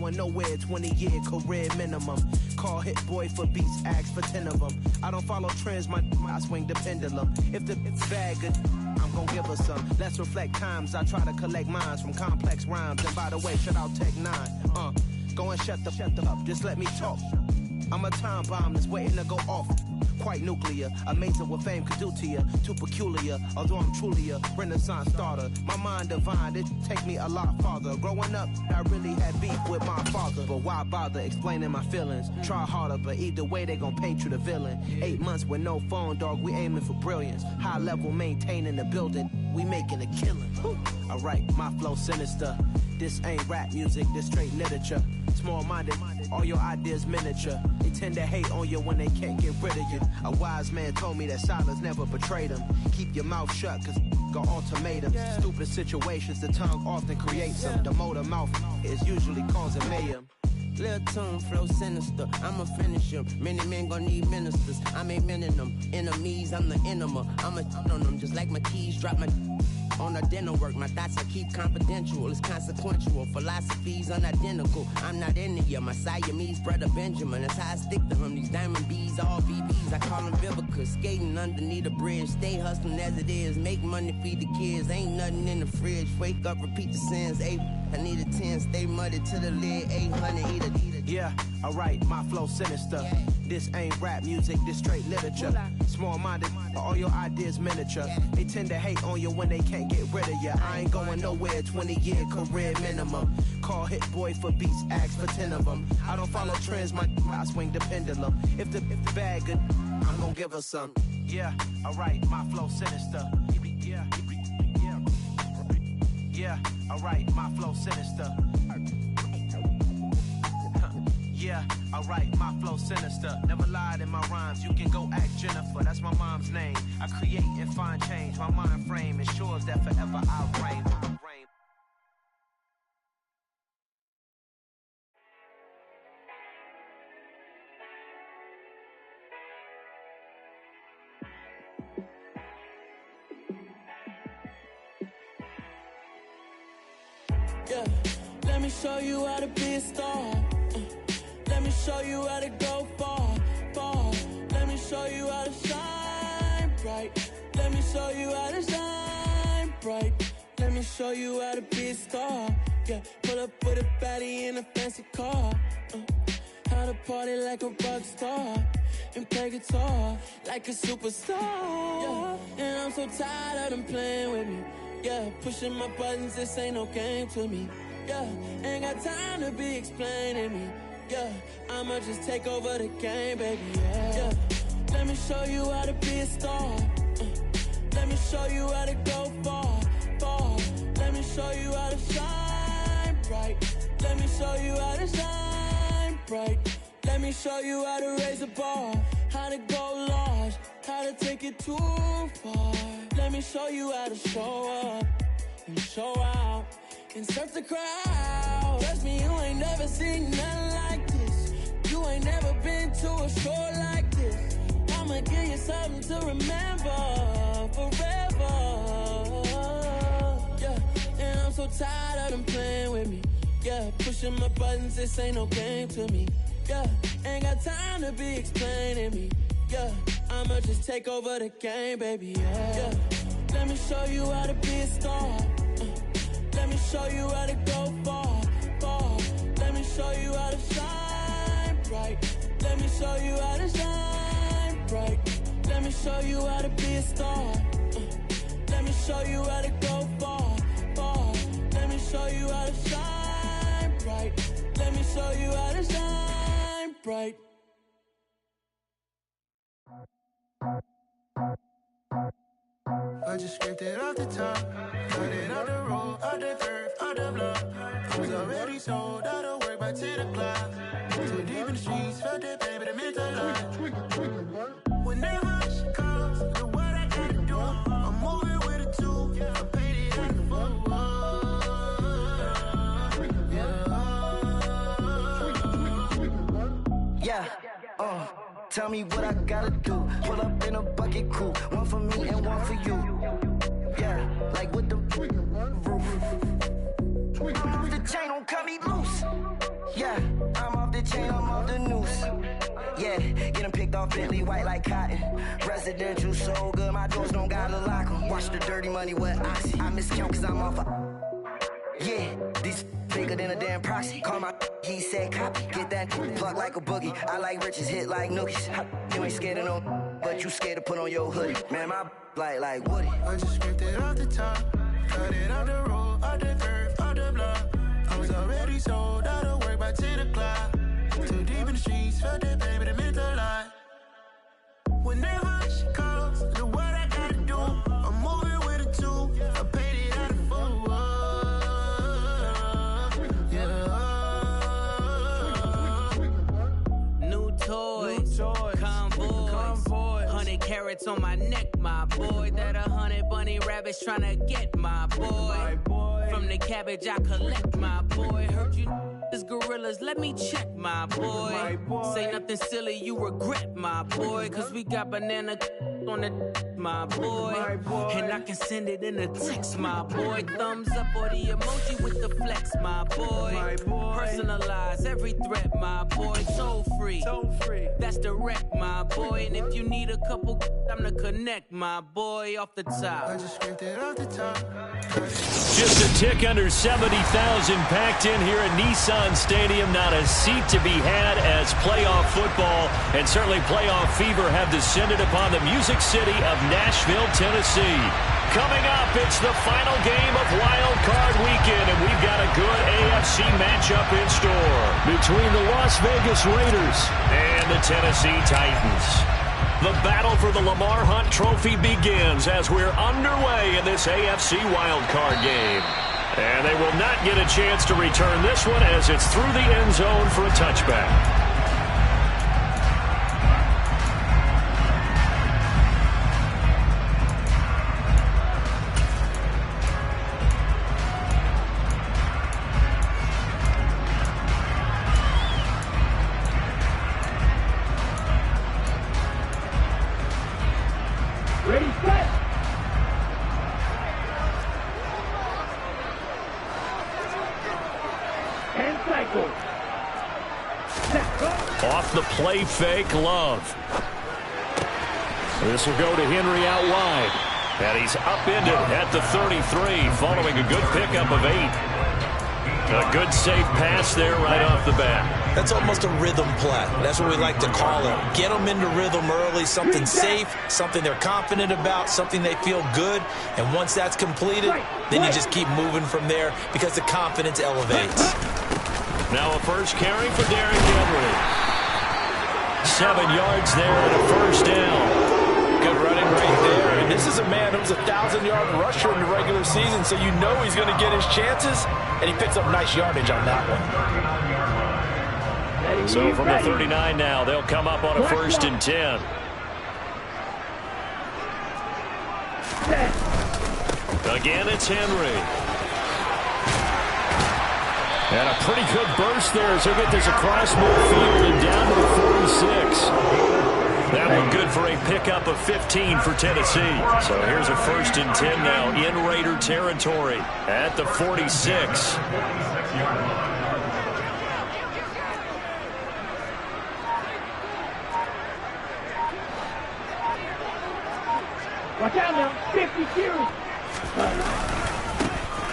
going nowhere, 20-year career minimum. Call Hit Boy for beats, ask for 10 of them. I don't follow trends, I swing the pendulum. If the bag good, I'm gon' give her some. Let's reflect times, I try to collect minds from complex rhymes. And by the way, shout out Tech 9. Go and shut the up, just let me talk. I'm a time bomb that's waiting to go off. Quite nuclear, amazing what fame could do to you. Too peculiar, although I'm truly a renaissance starter. My mind divine, it take me a lot farther. Growing up, I really had beef with my father. But why bother explaining my feelings? Try harder, but either way they gon' paint you the villain. 8 months with no phone, dog, we aiming for brilliance. High level, maintaining the building, we making a killing. Alright, my flow sinister. This ain't rap music, this straight literature. Small-minded, all your ideas miniature. They tend to hate on you when they can't get rid of you. A wise man told me that silence never betrayed him. Keep your mouth shut, cause got ultimatums. Stupid situations, the tongue often creates them. The motor mouth is usually causing mayhem. Lil' tune, flow sinister, I'ma finish him. Many men gon' need ministers, I'm aiming them. Enemies, I'm the enema. I'ma on them just like my keys, drop my on a dental work. My thoughts I keep confidential, it's consequential. Philosophies unidentical, I'm not into you. My Siamese brother Benjamin, that's how I stick to him. These diamond bees, all BBs, I call them Vivica. Skating underneath a bridge, stay hustling as it is. Make money, feed the kids, ain't nothing in the fridge. Wake up, repeat the sins, I need a 10, stay muddy to the lid, 800, eat a. Yeah, alright, my flow sinister. This ain't rap music, this straight literature. Small-minded, all your ideas miniature. They tend to hate on you when they can't get rid of you. I ain't going nowhere, 20-year career minimum. Call Hit Boy for beats, ask for 10 of them. I don't follow trends, I swing the pendulum. If the bag good, I'm gon' give her some. Yeah, alright, my flow sinister. Yeah, alright, my flow sinister. Yeah, alright, my flow sinister. Never lied in my rhymes, you can go ask Jennifer. That's my mom's name. I create and find change. My mind frame ensures that forever I reign. Yeah, let me show you how to be a star. Let me show you how to go far, far. Let me show you how to shine bright. Let me show you how to shine bright. Let me show you how to be a star. Yeah, pull up with a baddie in a fancy car. How to party like a rock star and play guitar like a superstar. Yeah, and I'm so tired of them playing with me. Yeah, pushing my buttons, this ain't no game to me. Yeah, ain't got time to be explaining me. Yeah, I'ma just take over the game, baby, yeah. Let me show you how to be a star. Let me show you how to go far, far. Let me show you how to shine bright. Let me show you how to shine bright. Let me show you how to raise the bar, how to go large, how to take it too far. Let me show you how to show up and show out and surf the crowd. Trust me, you ain't never seen nothing like this. You ain't never been to a show like this. I'ma give you something to remember forever. Yeah, and I'm so tired of them playing with me. Yeah, pushing my buttons, this ain't no game to me. Yeah, ain't got time to be explaining me. Yeah, I'ma just take over the game, baby, yeah. Let me show you how to be a star. Let me show you how to go far, far. Let me show you how to shine bright. Let me show you how to shine bright. Let me show you how to be a star. Let me show you how to go far, far. Let me show you how to shine bright. Let me show you how to shine bright. I just scraped it off the top, cut it off the road, off the turf, off the block. I was already sold, out of work by 10 o'clock. Too deep in the streets, felt that pain, but it meant a lot. Whenever she calls, know what I gotta do. I'm moving with a two, I'm painted like a fool. Yeah, tell me what I gotta do. Pull up in a bucket crew, one for me and one for you. Yeah, like with the roof. Off the chain, don't cut me loose. Yeah, I'm off the chain, I'm off the noose. Yeah, get him picked off Bentley, white like cotton. Residential so good, my doors don't gotta lock them. Watch the dirty money with Oxy. I miscount cause I'm off a... Yeah, these bigger than a damn proxy. Call my he said copy. Get that plug like a boogie. I like riches, hit like nookies. You ain't scared of no, but you scared to put on your hoodie. Man, my like Woody. I just scraped it off the top, cut it off the road, off the curve, off the block. I was already sold out of work by 10 o'clock. Too deep in the streets, felt that baby, that meant a lot. Whenever she calls, know what I gotta do. I'm moving with a two, I paid it out of full. Yeah. New toys, convoys, 100 carats on my neck, my boy. That 100 bunny rabbits tryna get my boy. From the cabbage I collect, my boy. Heard you is gorillas, let me check, my boy. Say nothing silly, you regret, my boy. Cause we got banana on the my boy. And I can send it in a text, my boy. Thumbs up or the emoji with the flex, my boy. Personalize every threat, my boy. Toll free, that's direct, my boy. And if you need a couple, I'm the connect, my boy. Off the top, I just scraped it off the top. Just a tick under 70,000 packed in here at Nissan Stadium. Not a seat to be had as playoff football and certainly playoff fever have descended upon the Music City of Nashville, Tennessee. Coming up, it's the final game of Wild Card Weekend, and we've got a good AFC matchup in store between the Las Vegas Raiders and the Tennessee Titans. The battle for the Lamar Hunt Trophy begins as we're underway in this AFC wildcard game. And they will not get a chance to return this one as it's through the end zone for a touchback. Off the play fake, Love. This will go to Henry out wide. And he's upended at the 33 following a good pickup of 8. A good safe pass there right off the bat. That's almost a rhythm play. That's what we like to call it. Get them into rhythm early, something safe, something they're confident about, something they feel good. And once that's completed, then you just keep moving from there because the confidence elevates. Now a first carry for Derrick Henry. 7 yards there and a first down. Good running right there. And this is a man who's a 1,000-yard rusher in the regular season, so you know he's going to get his chances, and he picks up nice yardage on that one. So from the 39 now, they'll come up on a 1st and 10. Again, it's Henry. And a pretty good burst there as he'll get this across midfield and down to the 46. That one good for a pickup of 15 for Tennessee. So here's a 1st and 10 now in Raider territory at the 46. Watch out now, 50 series.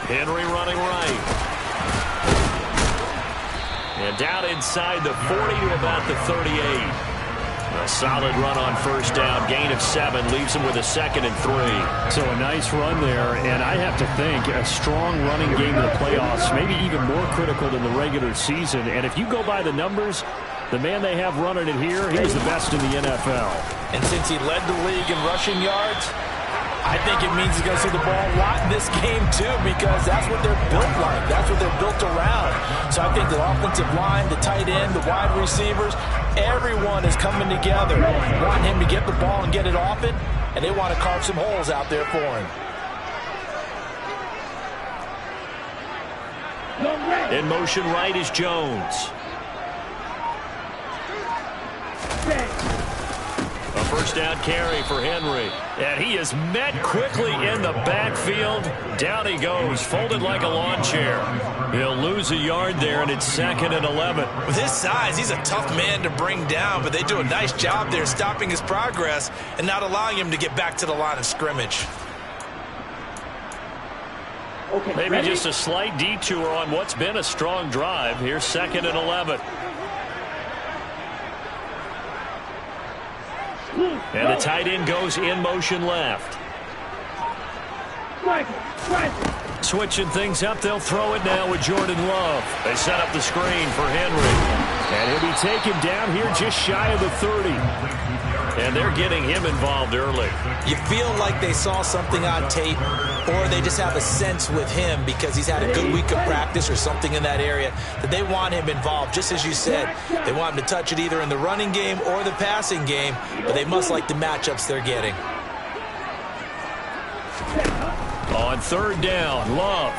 Henry running right. And down inside the 40 to about the 38. A solid run on 1st down. Gain of 7 leaves him with a 2nd and 3. So a nice run there, and I have to think a strong running game in the playoffs, maybe even more critical than the regular season. And if you go by the numbers, the man they have running it here, he's the best in the NFL. And since he led the league in rushing yards, I think it means he's going to see the ball a lot in this game, too, because that's what they're built like. That's what they're built around. So I think the offensive line, the tight end, the wide receivers, everyone is coming together, wanting him to get the ball and get it off it, and they want to carve some holes out there for him. In motion right is Jones. A first down carry for Henry. And he is met quickly in the backfield. Down he goes, folded like a lawn chair. He'll lose a yard there, and it's 2nd and 11. With his size, he's a tough man to bring down, but they do a nice job there stopping his progress and not allowing him to get back to the line of scrimmage. Okay, Maybe ready? just a slight detour on what's been a strong drive. Here's 2nd and 11. And the tight end goes in motion left. Switching things up, they'll throw it now with Jordan Love. They set up the screen for Henry. And he'll be taken down here just shy of the 30. And they're getting him involved early. You feel like they saw something on tape, or they just have a sense with him because he's had a good week of practice or something in that area that they want him involved. Just as you said, they want him to touch it either in the running game or the passing game, but they must like the matchups they're getting. On 3rd down, Love.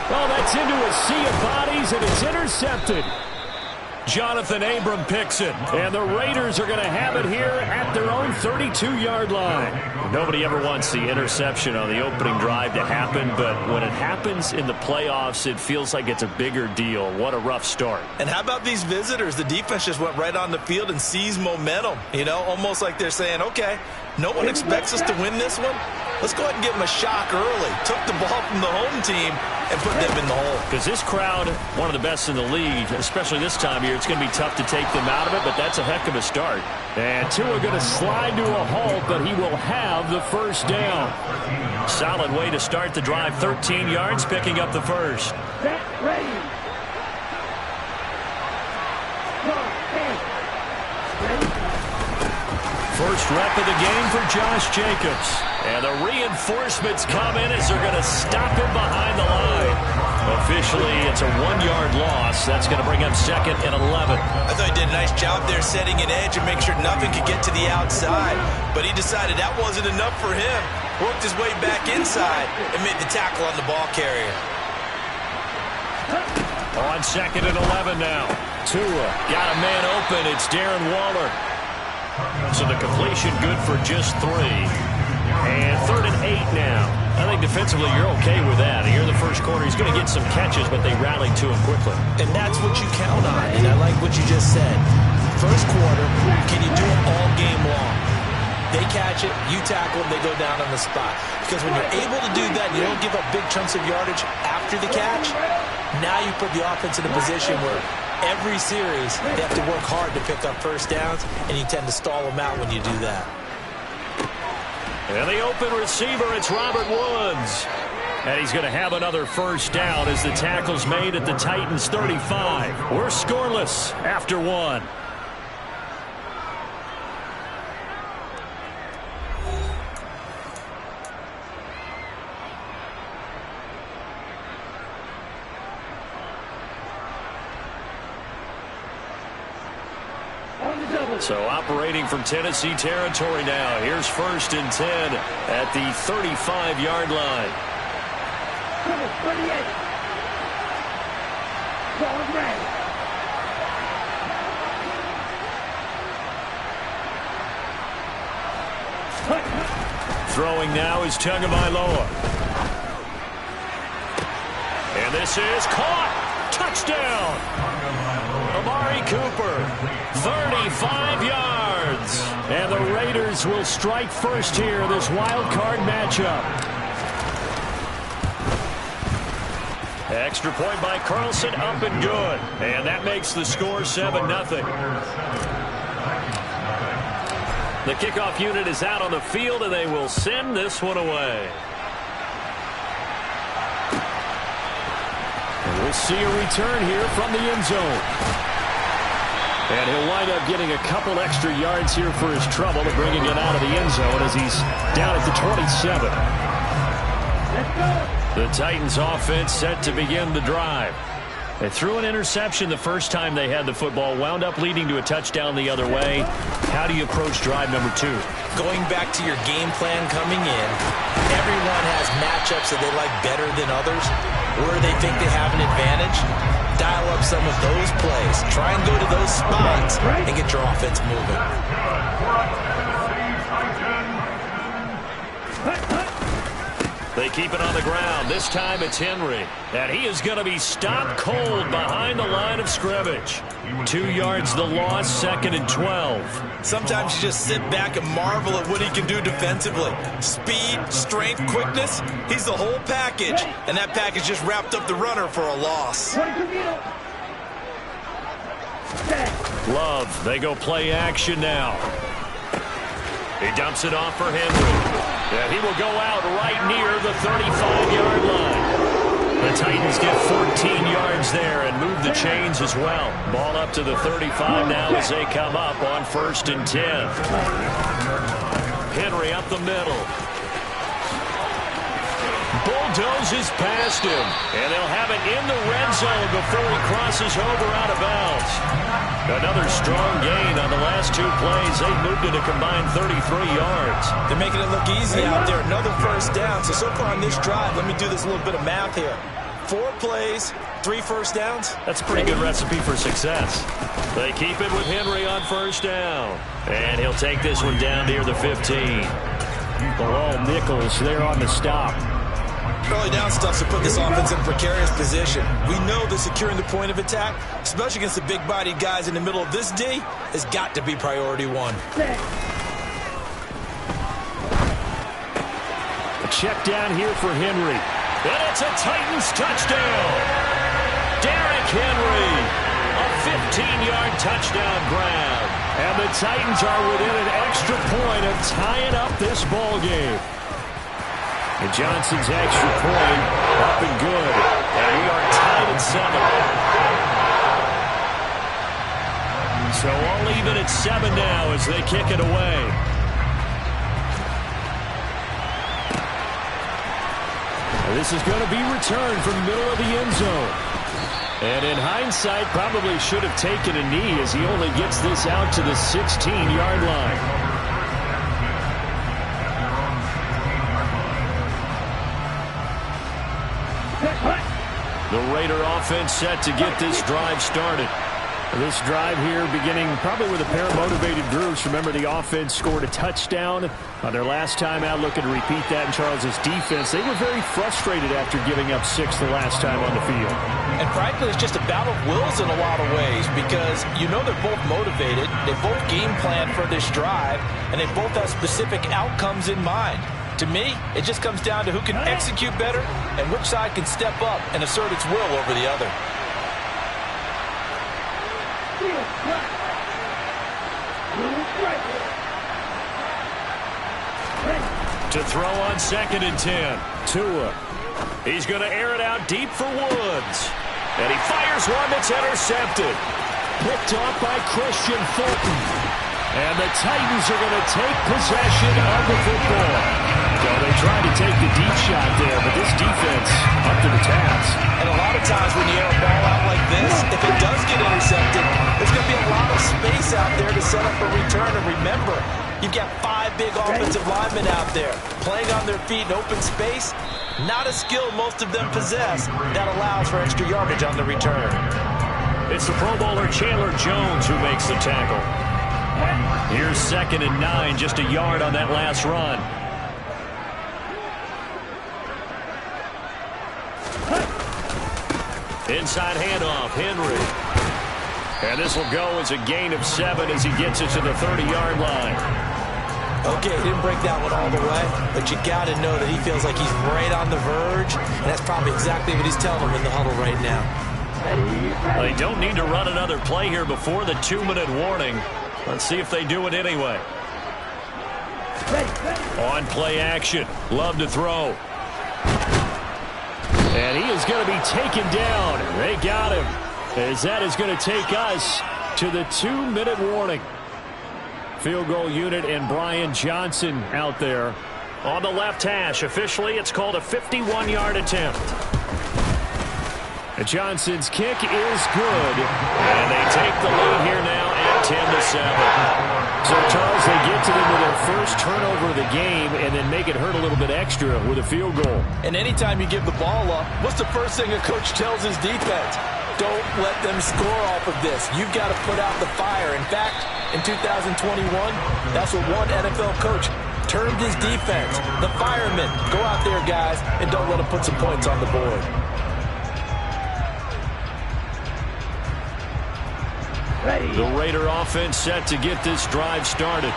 Well, that's into a sea of bodies, and it's intercepted. Jonathan Abram picks it, and the Raiders are going to have it here at their own 32-yard line. Nobody ever wants the interception on the opening drive to happen, but when it happens in the playoffs, it feels like it's a bigger deal. What a rough start. And how about these visitors? The defense just went right on the field and seized momentum, you know, almost like they're saying, okay, no one expects us to win this one. Let's go ahead and give them a shock early. Took the ball from the home team and put them in the hole. Because this crowd, one of the best in the league, especially this time of year, it's going to be tough to take them out of it, but that's a heck of a start. And Tua going to slide to a halt, but he will have the first down. Solid way to start the drive. 13 yards, picking up the first. Set, ready. First rep of the game for Josh Jacobs. And the reinforcements come in as they're going to stop him behind the line. Officially, it's a 1-yard loss. That's going to bring up 2nd and 11. I thought he did a nice job there setting an edge and make sure nothing could get to the outside. But he decided that wasn't enough for him. Worked his way back inside and made the tackle on the ball carrier. On 2nd and 11 now. Tua got a man open. It's Darren Waller. So the completion good for just 3. And 3rd and 8 now. I think defensively you're okay with that. Here in the first quarter, he's going to get some catches, but they rallied to him quickly. And that's what you count on. And I like what you just said. First quarter, can you do it all game long? They catch it, you tackle them, they go down on the spot. Because when you're able to do that, you don't give up big chunks of yardage after the catch. Now you put the offense in a position where every series they have to work hard to pick up first downs, and you tend to stall them out when you do that. And the open receiver, it's Robert Woods. And he's going to have another first down as the tackle's made at the Titans' 35. We're scoreless after 1. So operating from Tennessee territory now. Here's 1st and 10 at the 35-yard line. 38. Ball ready. Throwing now is Tagovailoa. And this is caught. Touchdown. Amari Cooper, 35 yards. And the Raiders will strike first here, this wild card matchup. Extra point by Carlson, up and good. And that makes the score 7-0. The kickoff unit is out on the field, and they will send this one away. And we'll see a return here from the end zone. And he'll wind up getting a couple extra yards here for his trouble to bringing it out of the end zone as he's down at the 27. Let's go. The Titans offense set to begin the drive. They threw an interception the first time they had the football, wound up leading to a touchdown the other way. How do you approach drive number 2? Going back to your game plan coming in, everyone has matchups that they like better than others, where they think they have an advantage. dial up some of those plays. Try and go to those spots and get your offense moving. They keep it on the ground. This time it's Henry. And he is going to be stopped cold behind the line of scrimmage. 2 yards the loss, 2nd and 12. Sometimes you just sit back and marvel at what he can do defensively. Speed, strength, quickness. He's the whole package. And that package just wrapped up the runner for a loss. Love, they go play action now. He dumps it off for Henry. And he will go out right near the 35-yard line. The Titans get 14 yards there and move the chains as well. Ball up to the 35 now as they come up on 1st and 10. Henry up the middle. Bulldozes past him. And they'll have it in the red zone before he crosses over out of bounds. Another strong gain on the last 2 plays. They moved it a combined 33 yards. They're making it look easy out there. Another first down. So far on this drive, let me do this little bit of math here. 4 plays, 3 first downs. That's a pretty good recipe for success. They keep it with Henry on 1st down. And he'll take this one down near the 15. Bilal Nichols there on the stop. Early down stuff to put this offense in a precarious position. We know that securing the point of attack, especially against the big-bodied guys in the middle of this D, has got to be priority 1. A check down here for Henry. And it's a Titans touchdown. Derrick Henry, a 15-yard touchdown grab. And the Titans are within an extra point of tying up this ball game. And Johnson's extra point up and good. And we are tied at 7. So all even at 7 now as they kick it away. And this is going to be returned from the middle of the end zone. And in hindsight, probably should have taken a knee as he only gets this out to the 16-yard line. The Raider offense set to get this drive started. This drive here beginning probably with a pair of motivated groups. Remember, the offense scored a touchdown on their last time out. Looking to repeat that in Charles's defense. They were very frustrated after giving up 6 the last time on the field. And frankly, it's just a battle of wills in a lot of ways because you know they're both motivated. They both game plan for this drive, and they both have specific outcomes in mind. To me, it just comes down to who can execute better and which side can step up and assert its will over the other. To throw on 2nd and 10. Tua. He's going to air it out deep for Woods. And he fires one that's intercepted. Picked off by Christian Fulton. And the Titans are going to take possession of the football. So they tried to take the deep shot there, but this defense up to the task. And a lot of times when you air a ball out like this, if it does get intercepted, there's going to be a lot of space out there to set up a return. And remember, you've got 5 big offensive linemen out there playing on their feet in open space. Not a skill most of them possess that allows for extra yardage on the return. It's the Pro Bowler Chandler Jones who makes the tackle. Here's 2nd and 9, just a yard on that last run. Inside handoff, Henry. And this will go as a gain of 7 as he gets it to the 30-yard line. Okay, he didn't break that one all the way, but you got to know that he feels like he's right on the verge, and that's probably exactly what he's telling him in the huddle right now. They don't need to run another play here before the 2-minute warning. Let's see if they do it anyway. On play action, Love to throw. And he is going to be taken down. They got him. As that is going to take us to the 2-minute warning. Field goal unit and Brian Johnson out there. On the left hash, officially it's called a 51-yard attempt. And Johnson's kick is good. And they take the lead here now at 10-7. So, Charles, they get to them with their first turnover of the game and then make it hurt a little bit extra with a field goal. And anytime you give the ball up, what's the first thing a coach tells his defense? don't let them score off of this. You've got to put out the fire. In fact, in 2021, that's what one NFL coach termed his defense. The firemen. Go out there, guys, and don't let them put some points on the board. The Raider offense set to get this drive started.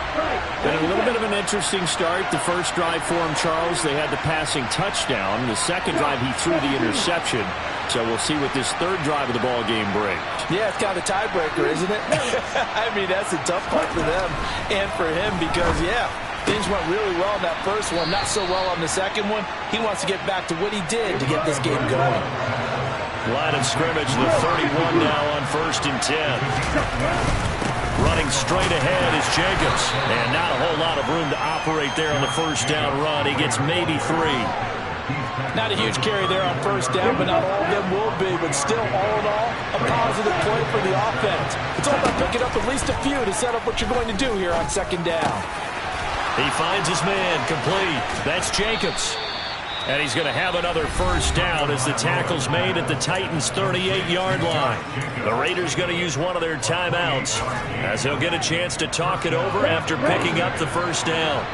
And a little bit of an interesting start. The first drive for him, Charles, they had the passing touchdown. The second drive, he threw the interception. So we'll see what this third drive of the ball game brings. Yeah, it's kind of a tiebreaker, isn't it? I mean, that's a tough part for them and for him because, yeah, things went really well in that first one, not so well on the second one. He wants to get back to what he did to get this game going. Line of scrimmage, the 31 now on 1st and 10. Running straight ahead is Jacobs. And not a whole lot of room to operate there on the first down run. He gets maybe 3. Not a huge carry there on first down, but not all of them will be. But still, all in all, a positive play for the offense. It's all about picking up at least a few to set up what you're going to do here on second down. He finds his man complete. That's Jacobs. And he's going to have another first down as the tackle's made at the Titans' 38-yard line. The Raiders going to use one of their timeouts as he'll get a chance to talk it over after picking up the first down.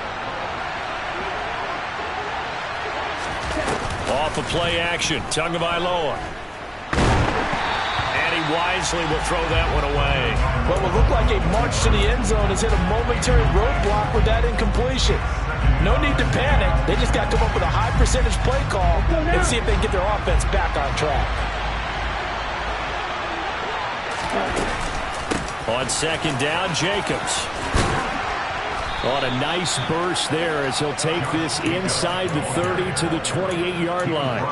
Off of play action, Tagovailoa. And he wisely will throw that one away. What will look like a march to the end zone has hit a momentary roadblock with that incompletion. No need to panic. They just got to come up with a high percentage play call and see if they can get their offense back on track. On second down, Jacobs. On a nice burst there as he'll take this inside the 30 to the 28-yard line.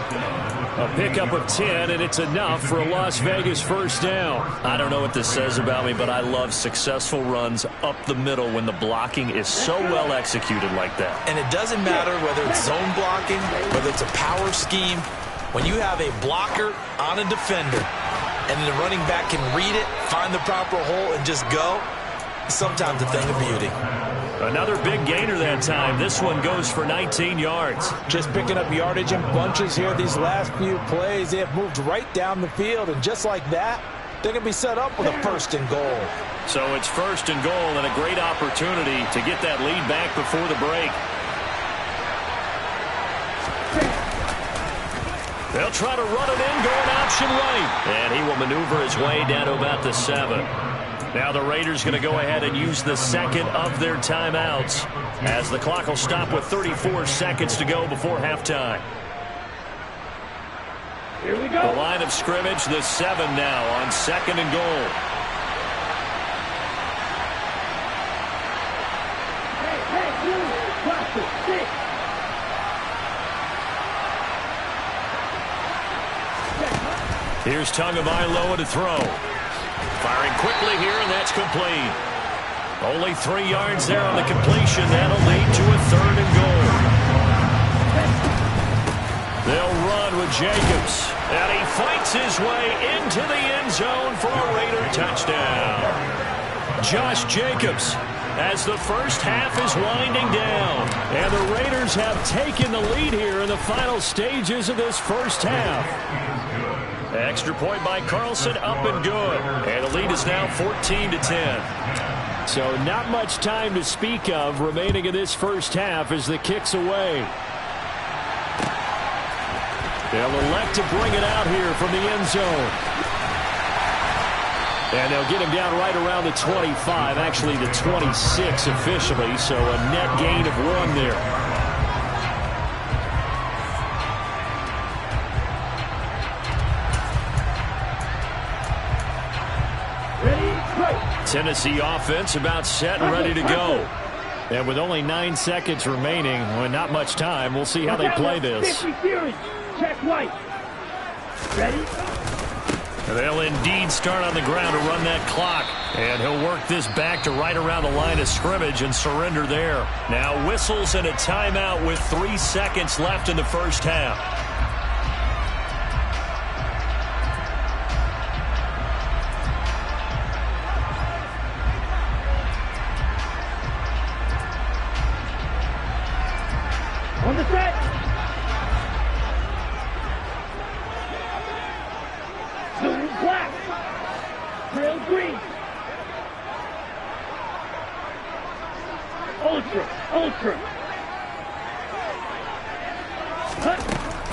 A pickup of 10, and it's enough for a Las Vegas first down. I don't know what this says about me, but I love successful runs up the middle when the blocking is so well executed like that. And it doesn't matter whether it's zone blocking, whether it's a power scheme. When you have a blocker on a defender, and the running back can read it, find the proper hole, and just go, it's sometimes a thing of beauty. Another big gainer that time. This one goes for 19 yards. Just picking up yardage in bunches here these last few plays. They have moved right down the field, and just like that, they're going to be set up with a first and goal. So it's first and goal and a great opportunity to get that lead back before the break. They'll try to run it in, going option right. And he will maneuver his way down to about the 7. Now the Raiders going to go ahead and use the second of their timeouts as the clock will stop with 34 seconds to go before halftime. Here we go. The line of scrimmage, the 7 now on second and goal. Hey, you, watch the stick. Here's Tagovailoa to throw. Firing quickly here, and that's complete. Only 3 yards there on the completion. That'll lead to a third and goal. They'll run with Jacobs. And he fights his way into the end zone for a Raider touchdown. Josh Jacobs as the first half is winding down. And the Raiders have taken the lead here in the final stages of this first half. Extra point by Carlson, up and good. And the lead is now 14-10. So not much time to speak of remaining in this first half as the kick's away. They'll elect to bring it out here from the end zone. And they'll get him down right around the 25, actually the 26 officially, so a net gain of 1 there. Tennessee offense about set and ready to go. And with only 9 seconds remaining, well, not much time, we'll see how they play this. Check white. Ready? They'll indeed start on the ground to run that clock. And he'll work this back to right around the line of scrimmage and surrender there. Now whistles and a timeout with 3 seconds left in the first half. On the set. Zoom flag. Drill green. Ultra.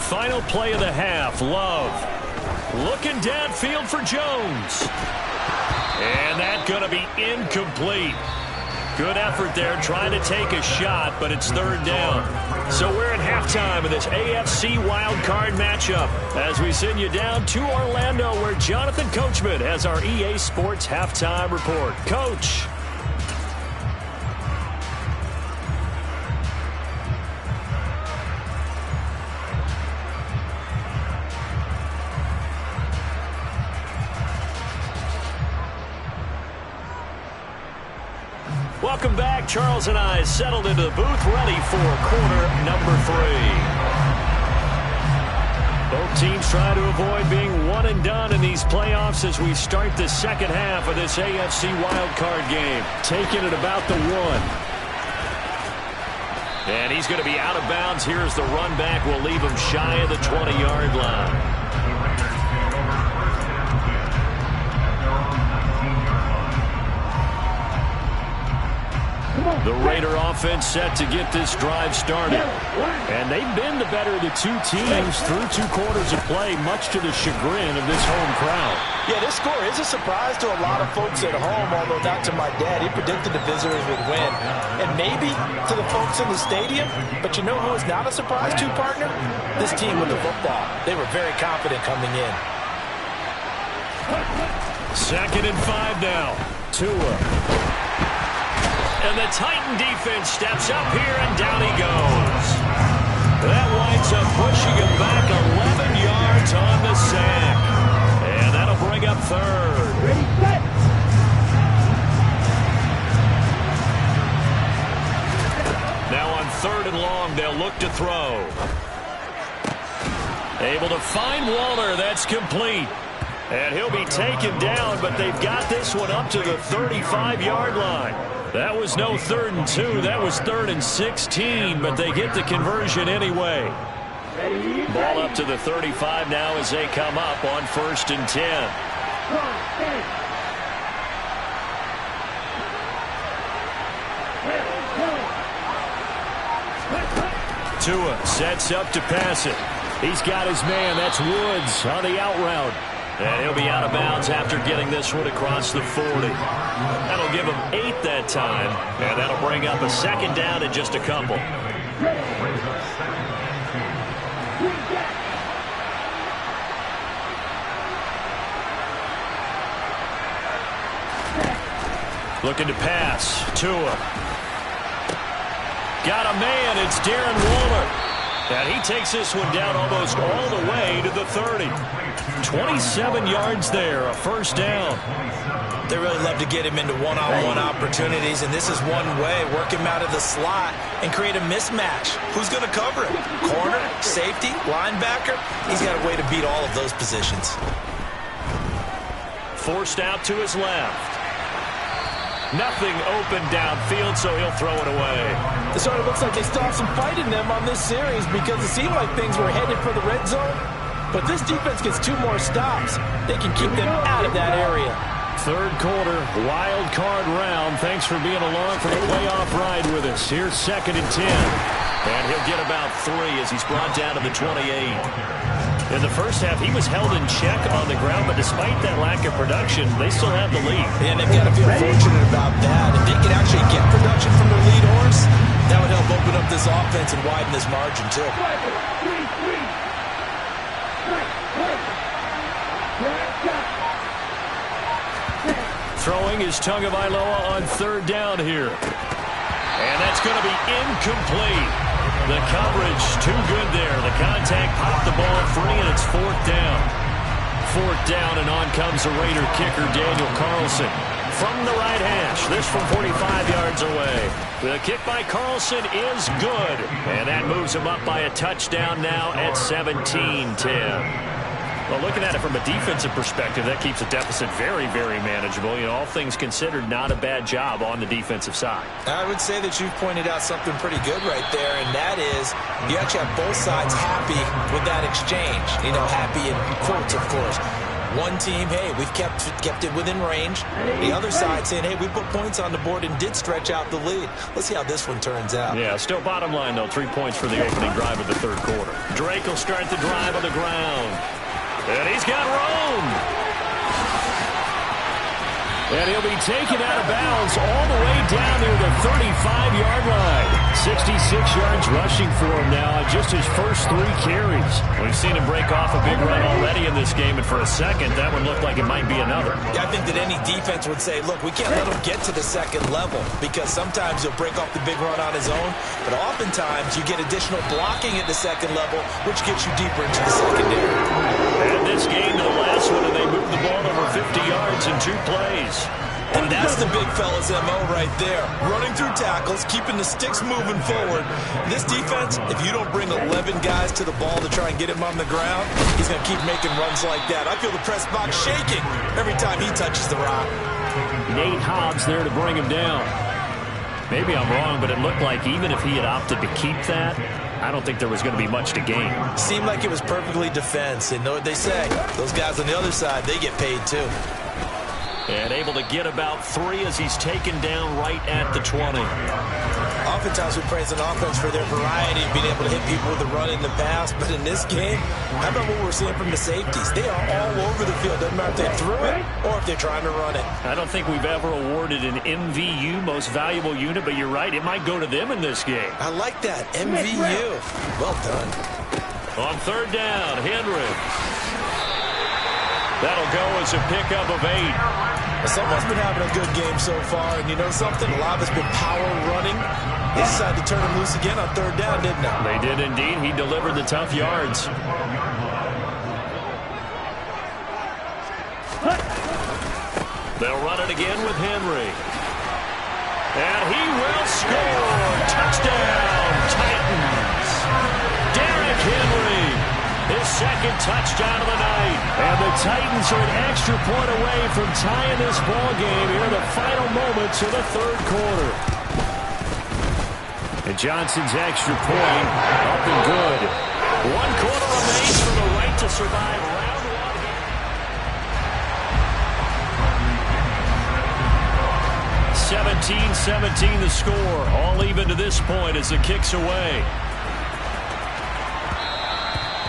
Final play of the half. Love looking downfield for Jones. And that's going to be incomplete. Good effort there trying to take a shot, but it's third down. So we're at halftime of this AFC wildcard matchup as we send you down to Orlando where Jonathan Coachman has our EA Sports halftime report. Coach. Welcome back. Charles and I settled into the booth, ready for quarter number 3. Both teams trying to avoid being one and done in these playoffs as we start the second half of this AFC wildcard game. Taking it about the 1. And he's going to be out of bounds. Here's the run back. We'll leave him shy of the 20-yard line. The Raider offense set to get this drive started. And they've been the better of the two teams through 2 quarters of play, much to the chagrin of this home crowd. Yeah, this score is a surprise to a lot of folks at home, although not to my dad. He predicted the visitors would win. And maybe to the folks in the stadium, but you know who is not a surprise to, partner? This team with the football. They were very confident coming in. 2nd and 5 now. Tua. And the Titan defense steps up here, and down he goes. That winds up pushing him back 11 yards on the sack. And that'll bring up 3rd. Ready, set. Now on 3rd and long, they'll look to throw. Able to find Waller. That's complete. And he'll be taken down, but they've got this one up to the 35-yard line. That was no 3rd and 2. That was 3rd and 16, but they get the conversion anyway. Ball up to the 35 now as they come up on 1st and 10. Tua sets up to pass it. He's got his man. That's Woods on the out route. And he'll be out of bounds after getting this one across the 40. That'll give him 8 that time, and that'll bring up a 2nd down and just a couple. Looking to pass. Tua. Got a man. It's Darren Waller. And he takes this one down almost all the way to the 30. 27 yards there, a 1st down. They really love to get him into one-on-one opportunities, and this is one way. Work him out of the slot and create a mismatch. Who's going to cover him? Corner, safety, linebacker? He's got a way to beat all of those positions. Forced out to his left. Nothing open downfield, so he'll throw it away. It sort of looks like they still have some fight in them on this series because it seemed like things were headed for the red zone. But this defense gets 2 more stops. They can keep them out of that area. 3rd quarter, wild card round. Thanks for being along for the playoff ride with us. Here's 2nd and 10. And he'll get about 3 as he's brought down to the 28. In the first half, he was held in check on the ground, but despite that lack of production, they still have the lead. And they've got to feel fortunate about that. If they can actually get production from their lead horse, that would help open up this offense and widen this margin, too. Throwing is Tagovailoa on 3rd down here. And that's going to be incomplete. The coverage too good there. The contact popped the ball free, and it's 4th down. 4th down, and on comes the Raider kicker, Daniel Carlson. From the right hash, this from 45 yards away. The kick by Carlson is good, and that moves him up by a touchdown now at 17-10. Well, looking at it from a defensive perspective, that keeps the deficit very, very manageable. You know, all things considered, not a bad job on the defensive side. I would say that you've pointed out something pretty good right there, and that is you actually have both sides happy with that exchange. You know, happy in quotes, of course. One team, hey, we've kept it within range. The other side saying, hey, we put points on the board and did stretch out the lead. Let's see how this one turns out. Yeah, still bottom line, though, 3 points for the opening drive of the third quarter. Drake will start the drive on the ground. And he's got Rome. And he'll be taken out of bounds all the way down near the 35-yard line. 66 yards rushing for him now on just his first 3 carries. We've seen him break off a big run already in this game, and for a second, that would look like it might be another. Yeah, I think that any defense would say, look, we can't let him get to the second level because sometimes he'll break off the big run on his own, but oftentimes you get additional blocking at the second level, which gets you deeper into the secondary. And this game to the last one, and they moved the ball over 50 yards in 2 plays. And that's the big fella's MO right there. Running through tackles, keeping the sticks moving forward. This defense, if you don't bring 11 guys to the ball to try and get him on the ground, he's going to keep making runs like that. I feel the press box shaking every time he touches the rock. Nate Hobbs there to bring him down. Maybe I'm wrong, but it looked like even if he had opted to keep that, I don't think there was going to be much to gain. Seemed like it was perfectly defense. And know what they say, those guys on the other side, they get paid too. And able to get about 3 as he's taken down right at the 20. Oftentimes we praise an offense for their variety of being able to hit people with the run in the pass, but in this game, how about what we're seeing from the safeties? They are all over the field. Doesn't matter if they threw it or if they're trying to run it. I don't think we've ever awarded an MVU, most valuable unit, but you're right, it might go to them in this game. I like that, MVU. Well done. On third down, Henry. That'll go as a pickup of 8. Someone's been having a good game so far, and you know something? A lot of it's been power running. They decided to turn him loose again on third down, didn't they? They did indeed. He delivered the tough yards. They'll run it again with Henry. And he will score. Touchdown, Titans. Derrick Henry. His second touchdown of the night. And the Titans are an extra point away from tying this ball game here in the final moments of the third quarter. And Johnson's extra point up and good. 1 quarter remains for the right to survive round 1. 17-17 the score. All even to this point as the kick's away.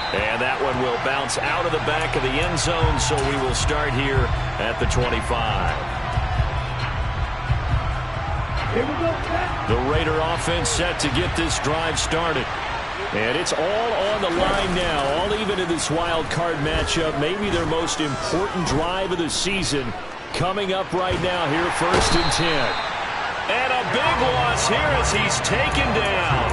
And that one will bounce out of the back of the end zone, so we will start here at the 25. The Raider offense set to get this drive started. And it's all on the line now, all even in this wild card matchup. Maybe their most important drive of the season coming up right now here, 1st and 10. And a big loss here as he's taken down.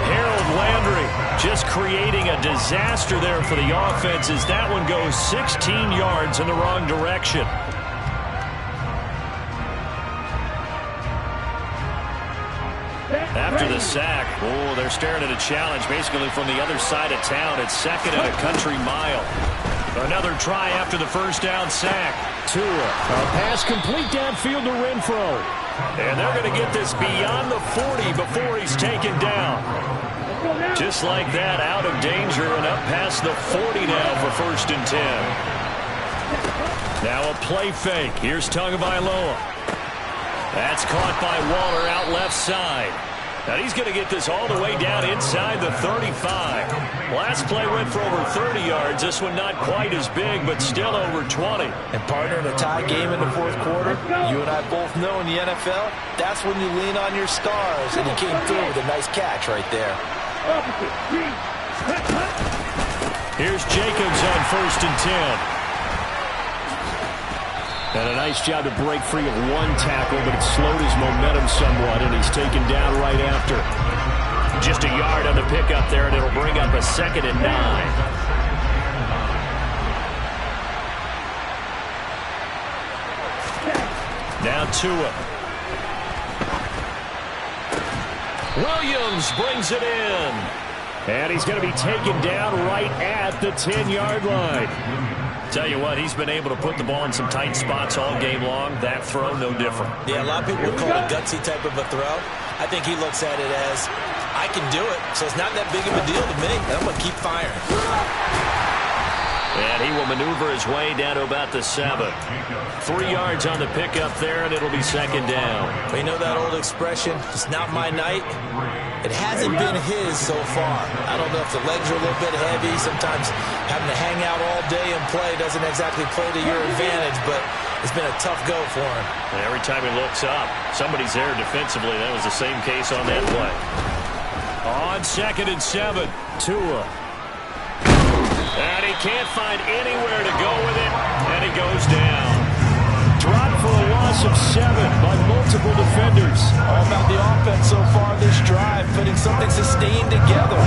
Harold Landry just creating a disaster there for the offense as that one goes 16 yards in the wrong direction. After the sack, they're staring at a challenge basically from the other side of town. It's 2nd and a country mile. Another try after the first down sack. Tua, a pass complete downfield to Renfro. And they're going to get this beyond the 40 before he's taken down. Just like that, out of danger and up past the 40 now for 1st and 10. Now a play fake. Here's Tagovailoa. That's caught by Waller out left side. Now he's going to get this all the way down inside the 35. Last play went for over 30 yards. This one not quite as big, but still over 20. And partner, in a tie game in the 4th quarter, you and I both know in the NFL, that's when you lean on your stars. And he came through with a nice catch right there. Here's Jacobs on 1st and 10. And a nice job to break free of 1 tackle, but it slowed his momentum somewhat, and he's taken down right after. Just a yard on the pickup there, and it'll bring up a 2nd and 9. Now Tua. Williams brings it in. And he's going to be taken down right at the 10-yard line. Tell you what, he's been able to put the ball in some tight spots all game long. That throw, no different. Yeah, a lot of people would call it a gutsy type of a throw. I think he looks at it as, I can do it, so it's not that big of a deal to me, and I'm going to keep firing. And he will maneuver his way down to about the 7. 3 yards on the pickup there, and it'll be second down. We know that old expression, it's not my night. It hasn't been his so far. I don't know if the legs are a little bit heavy. Sometimes having to hang out all day and play doesn't exactly play to your advantage, but it's been a tough go for him. And every time he looks up, somebody's there defensively. That was the same case on that play. On 2nd and 7, Tua. And he can't find anywhere to go with it, and he goes down. Dropped for a loss of 7 by multiple defenders. All about the offense so far this drive, putting something sustained together.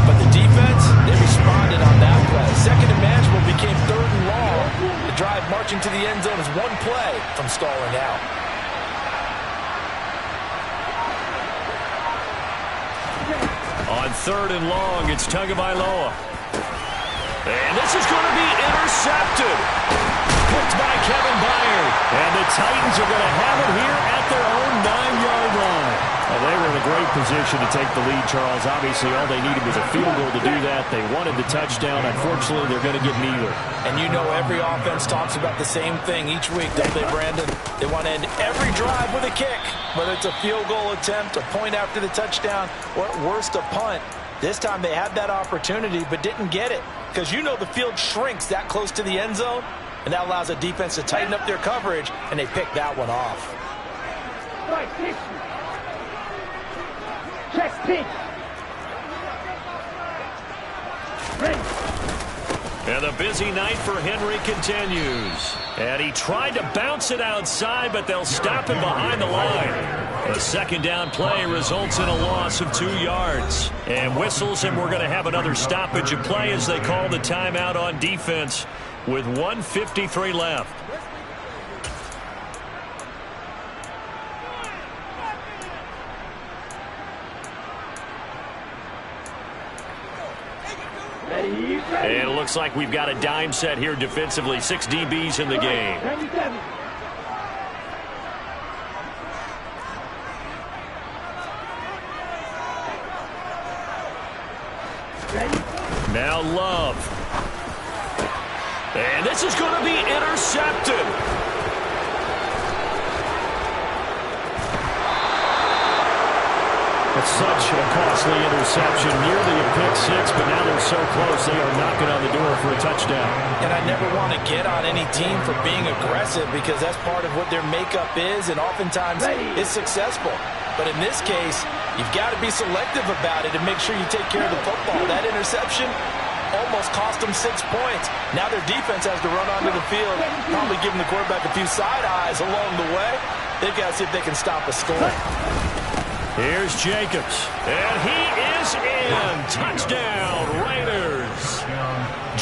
But the defense, they responded on that play. 2nd and manageable became 3rd and long. The drive marching to the end zone is 1 play from stalling out. On 3rd and long, it's Tagovailoa. And this is going to be intercepted. Picked by Kevin Byard. And the Titans are going to have it here at their own 9-yard line. Well, they were in a great position to take the lead, Charles. Obviously, all they needed was a field goal to do that. They wanted the touchdown. Unfortunately, they're going to get neither. And you know every offense talks about the same thing each week, don't they, Brandon? They want to end every drive with a kick, whether it's a field goal attempt, a point after the touchdown, or at worst, a punt. This time they had that opportunity but didn't get it because you know the field shrinks that close to the end zone, and that allows a defense to tighten up their coverage, and they pick that one off. Right, pitch. Check pitch. Ready. And the busy night for Henry continues. And he tried to bounce it outside, but they'll stop him behind the line. A 2nd down play results in a loss of 2 yards. And whistles, and we're going to have another stoppage of play as they call the timeout on defense with 1:53 left. And it looks like we've got a dime set here defensively. 6 DBs in the game. Now Love. And this is going to be intercepted. It's such a costly interception, nearly a pick 6, but now they're so close they are knocking on the door for a touchdown. And I never want to get on any team for being aggressive because that's part of what their makeup is, and oftentimes it's successful. But in this case, you've got to be selective about it and make sure you take care of the football. That interception almost cost them 6 points. Now their defense has to run onto the field, probably giving the quarterback a few side eyes along the way. They've got to see if they can stop a score. Here's Jacobs, and he is in. Touchdown, Raiders.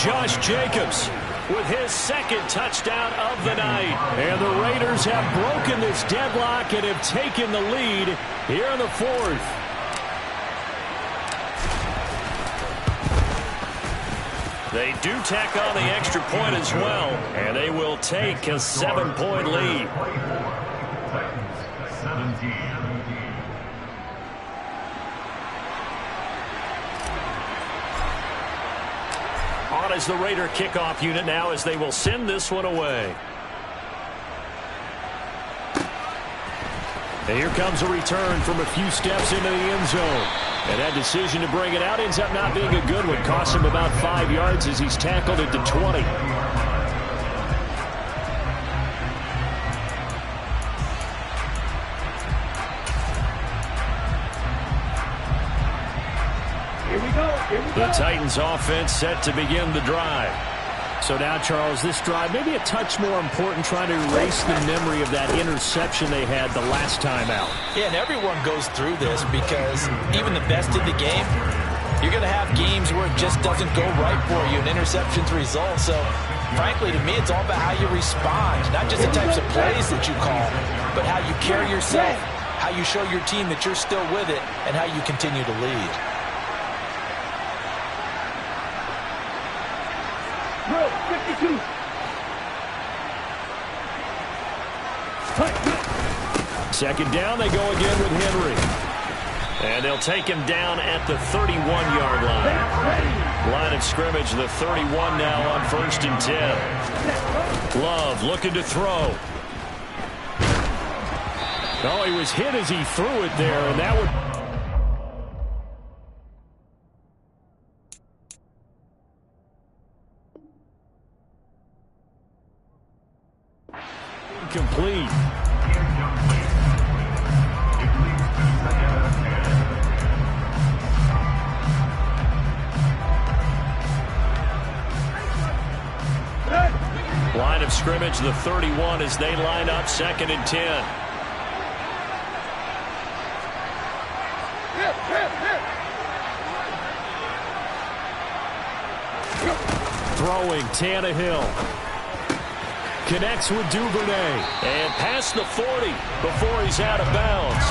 Josh Jacobs with his 2nd touchdown of the night. And the Raiders have broken this deadlock and have taken the lead here in the 4th. They do tack on the extra point as well, and they will take a 7-point lead. On is the Raider kickoff unit now as they will send this one away. And here comes a return from a few steps into the end zone. And that decision to bring it out ends up not being a good one. Cost him about 5 yards as he's tackled at the 20. The Titans offense set to begin the drive. So now, Charles, this drive maybe a touch more important, trying to erase the memory of that interception they had the last time out. Yeah, and everyone goes through this because even the best in the game, you're going to have games where it just doesn't go right for you and interceptions result. So, frankly, to me, it's all about how you respond, not just the types of plays that you call, but how you carry yourself, how you show your team that you're still with it, and how you continue to lead. Bro, 52. Second down, they go again with Henry. And they'll take him down at the 31-yard line. Line of scrimmage, the 31 now on 1st and 10. Love looking to throw. Oh, he was hit as he threw it there, and that would... Complete. Line of scrimmage, the 31 as they line up 2nd and 10. Throwing, Tannehill. Connects with Duvernay. And past the 40 before he's out of bounds.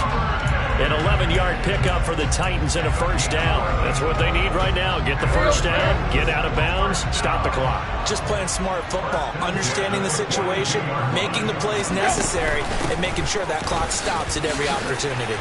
An 11-yard pickup for the Titans and a 1st down. That's what they need right now. Get the 1st down, get out of bounds, stop the clock. Just playing smart football, understanding the situation, making the plays necessary, and making sure that clock stops at every opportunity.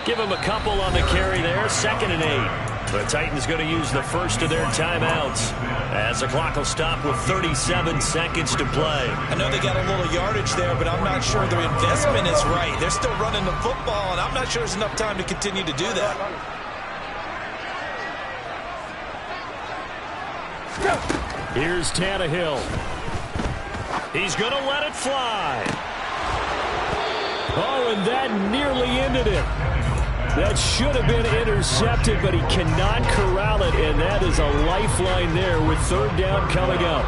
Give him a couple on the carry there, 2nd and 8. The Titans going to use the first of their timeouts as the clock will stop with 37 seconds to play. I know they got a little yardage there, but I'm not sure their investment is right. They're still running the football, and I'm not sure there's enough time to continue to do that. Here's Tannehill. He's going to let it fly. Oh, and that nearly ended it. That should have been intercepted, but he cannot corral it, and that is a lifeline there with 3rd down coming up.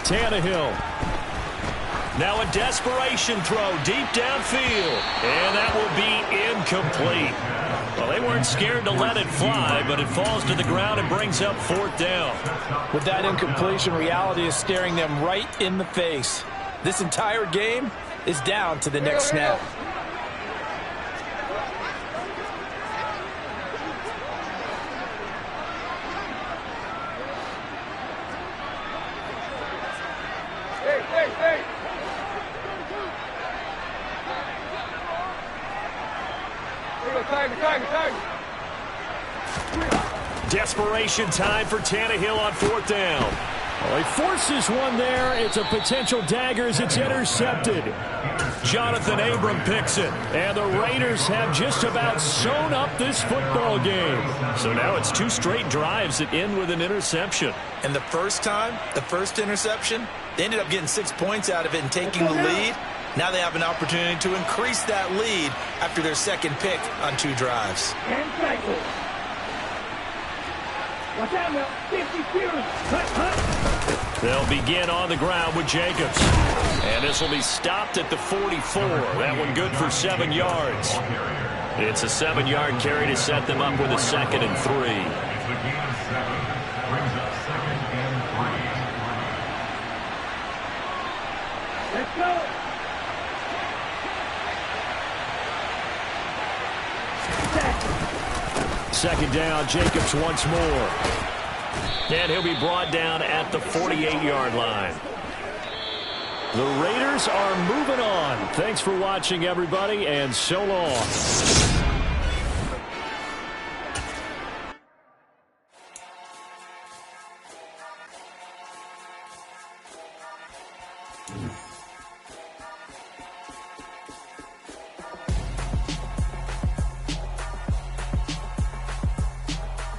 Tannehill. Now a desperation throw deep downfield, and that will be incomplete. Well, they weren't scared to let it fly, but it falls to the ground and brings up 4th down. With that incompletion, reality is staring them right in the face. This entire game is down to the next snap. Desperation time for Tannehill on 4th down. Well, he forces one there. It's a potential dagger as it's intercepted. Jonathan Abram picks it. And the Raiders have just about sewn up this football game. So now it's 2 straight drives that end with an interception. And the first time, the first interception, they ended up getting 6 points out of it and taking the lead. Now they have an opportunity to increase that lead after their 2nd pick on 2 drives. Watch out now, 52. They'll begin on the ground with Jacobs. And this will be stopped at the 44. That one good for 7 yards. It's a 7-yard carry to set them up with a 2nd and 3. Let's go. Second down, Jacobs once more. And he'll be brought down at the 48-yard line. The Raiders are moving on. Thanks for watching, everybody, and so long.